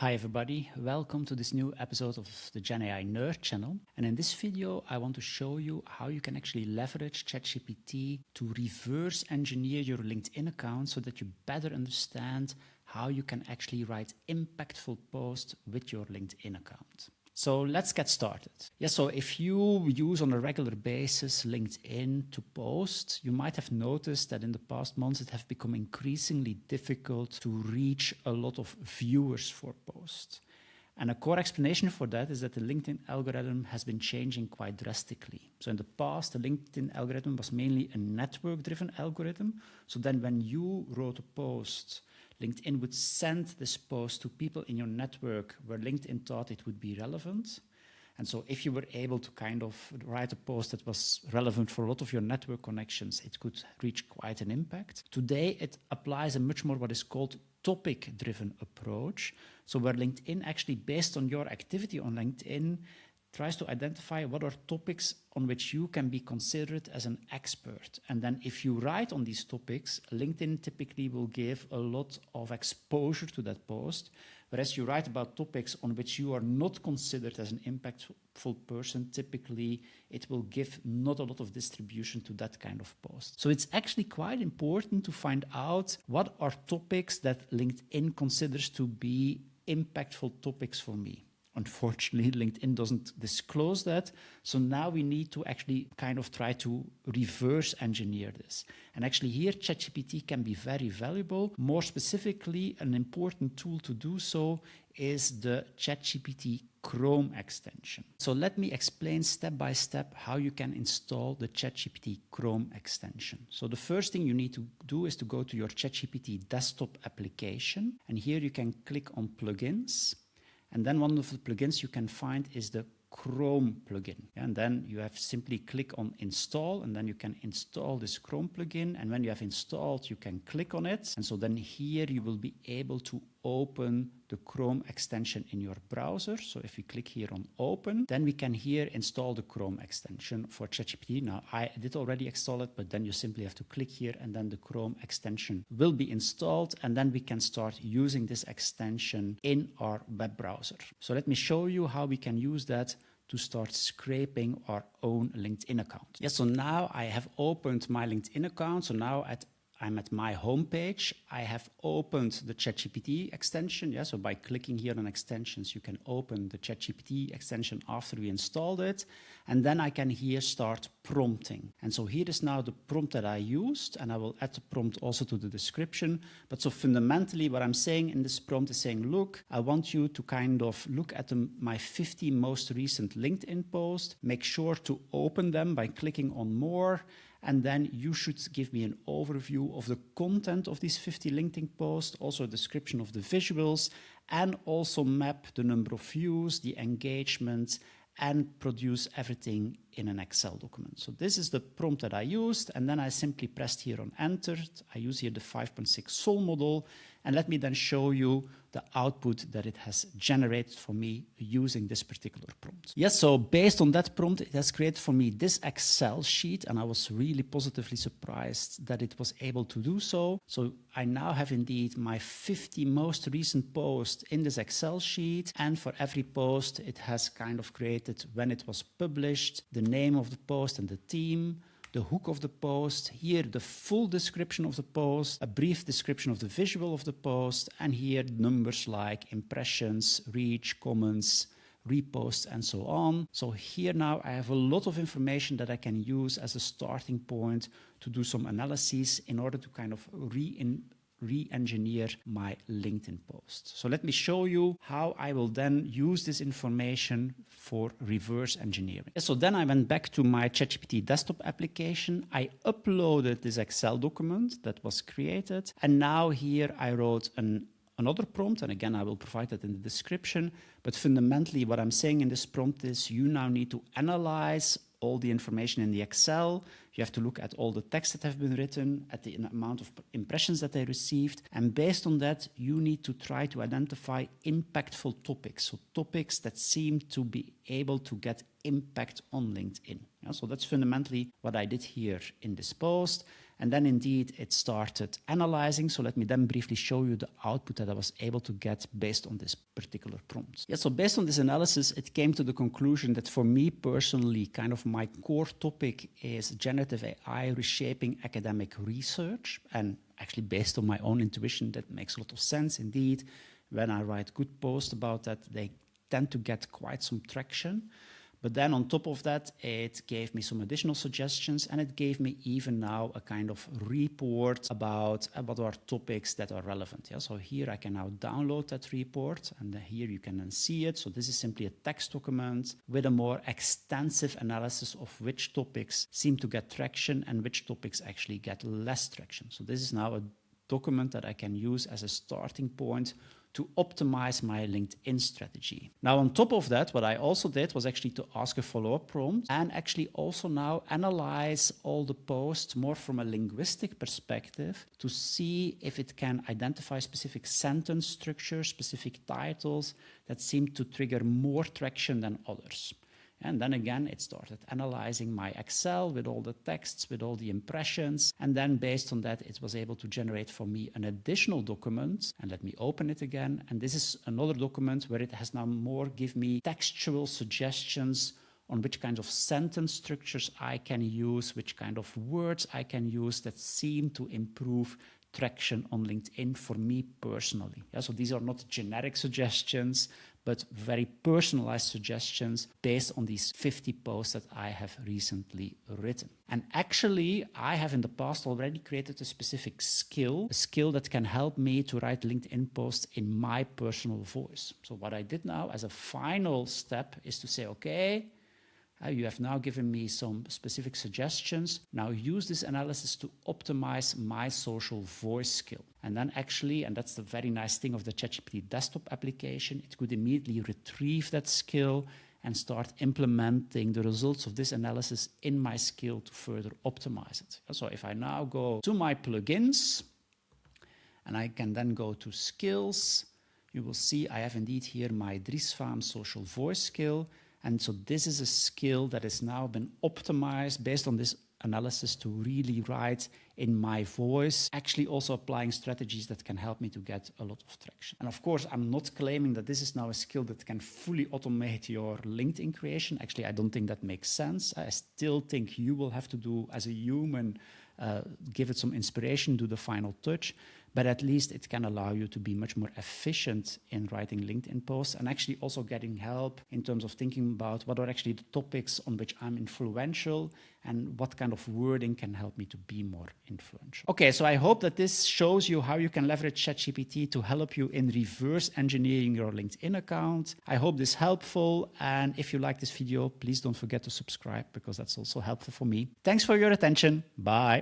Hi everybody, welcome to this new episode of the Gen AI Nerd channel. And in this video, I want to show you how you can actually leverage ChatGPT to reverse engineer your LinkedIn account so that you better understand how you can actually write impactful posts with your LinkedIn account. So let's get started. So if you use on a regular basis LinkedIn to post, you might have noticed that in the past months it has become increasingly difficult to reach a lot of viewers for posts. And a core explanation for that is that the LinkedIn algorithm has been changing quite drastically. So in the past, the LinkedIn algorithm was mainly a network-driven algorithm. So then when you wrote a post, LinkedIn would send this post to people in your network where LinkedIn thought it would be relevant. And so if you were able to kind of write a post that was relevant for a lot of your network connections, it could reach quite an impact. Today, it applies a much more what is called topic-driven approach. So where LinkedIn actually, based on your activity on LinkedIn, tries to identify what are topics on which you can be considered as an expert. And then if you write on these topics, LinkedIn typically will give a lot of exposure to that post. Whereas you write about topics on which you are not considered as an impactful person, typically it will give not a lot of distribution to that kind of post. So it's actually quite important to find out what are topics that LinkedIn considers to be impactful topics for me. Unfortunately, LinkedIn doesn't disclose that. So now we need to actually kind of try to reverse engineer this. And actually here, ChatGPT can be very valuable. More specifically, an important tool to do so is the ChatGPT Chrome extension. So let me explain step by step how you can install the ChatGPT Chrome extension. So the first thing you need to do is to go to your ChatGPT desktop application. And here you can click on plugins. And then one of the plugins you can find is the Chrome plugin. And then you have simply click on install, and then you can install this Chrome plugin. And when you have installed, you can click on it. And so then here you will be able to open the Chrome extension in your browser. So if we click here on open, then we can here install the Chrome extension for ChatGPT. Now I did already install it, but then you simply have to click here and then the Chrome extension will be installed. And then we can start using this extension in our web browser. So let me show you how we can use that to start scraping our own LinkedIn account. So now I have opened my LinkedIn account. So now I'm at my homepage. I have opened the ChatGPT extension. So by clicking here on extensions, you can open the ChatGPT extension after we installed it. And then I can here start prompting. And so here is now the prompt that I used, and I will add the prompt also to the description. But so fundamentally what I'm saying in this prompt is saying, look, I want you to kind of look at my 50 most recent LinkedIn posts, make sure to open them by clicking on more. And then you should give me an overview of the content of these 50 LinkedIn posts, also a description of the visuals, and also map the number of views, the engagement, and produce everything in an Excel document. So this is the prompt that I used, and then I simply pressed here on enter. I use here the 5.6 Sol model, and let me then show you the output that it has generated for me using this particular prompt. So based on that prompt, it has created for me this Excel sheet, and I was really positively surprised that it was able to do so. So I now have indeed my 50 most recent posts in this Excel sheet, and for every post, it has kind of created when it was published, the name of the post and the theme, the hook of the post, here the full description of the post, a brief description of the visual of the post, and here numbers like impressions, reach, comments, reposts, and so on. So here now I have a lot of information that I can use as a starting point to do some analysis in order to kind of re-engineer my LinkedIn post. So let me show you how I will then use this information for reverse engineering. So then I went back to my ChatGPT desktop application. I uploaded this Excel document that was created. And now here I wrote another prompt. And again, I will provide that in the description. But fundamentally, what I'm saying in this prompt is you now need to analyze all the information in the Excel. You have to look at all the text that have been written, at the amount of impressions that they received. And based on that, you need to try to identify impactful topics. So topics that seem to be able to get impact on LinkedIn. So that's fundamentally what I did here in this post. And then indeed it started analyzing. So let me then briefly show you the output that I was able to get based on this particular prompt. Yeah, so based on this analysis, it came to the conclusion that for me personally, kind of my core topic is generative AI reshaping academic research. And actually based on my own intuition, that makes a lot of sense indeed. When I write good posts about that, they tend to get quite some traction. But then on top of that, it gave me some additional suggestions, and it gave me even now a kind of report about what are topics that are relevant. Yeah? So here I can now download that report, and here you can then see it. So this is simply a text document with a more extensive analysis of which topics seem to get traction and which topics actually get less traction. So this is now a document that I can use as a starting point to optimize my LinkedIn strategy. Now, on top of that, what I also did was actually to ask a follow-up prompt and actually also now analyze all the posts more from a linguistic perspective to see if it can identify specific sentence structures, specific titles that seem to trigger more traction than others. And then again, it started analyzing my Excel with all the texts, with all the impressions. And then based on that, it was able to generate for me an additional document. And let me open it again. And this is another document where it has now more give me textual suggestions on which kinds of sentence structures I can use, which kind of words I can use that seem to improve traction on LinkedIn for me personally. Yeah, so these are not generic suggestions, but very personalized suggestions based on these 50 posts that I have recently written. And actually, I have in the past already created a specific skill, a skill that can help me to write LinkedIn posts in my personal voice. So what I did now as a final step is to say, okay, you have now given me some specific suggestions. Now use this analysis to optimize my social voice skill. And then actually, and that's the very nice thing of the ChatGPT desktop application, it could immediately retrieve that skill and start implementing the results of this analysis in my skill to further optimize it. So if I now go to my plugins, and I can then go to skills, you will see I have indeed here my Driesvaam social voice skill. And so this is a skill that has now been optimized based on this analysis to really write in my voice, actually also applying strategies that can help me to get a lot of traction. And of course, I'm not claiming that this is now a skill that can fully automate your LinkedIn creation. Actually, I don't think that makes sense. I still think you will have to do, as a human, give it some inspiration, do the final touch. But at least it can allow you to be much more efficient in writing LinkedIn posts and actually also getting help in terms of thinking about what are actually the topics on which I'm influential and what kind of wording can help me to be more influential. Okay, so I hope that this shows you how you can leverage ChatGPT to help you in reverse engineering your LinkedIn account. I hope this is helpful. And if you like this video, please don't forget to subscribe because that's also helpful for me. Thanks for your attention. Bye.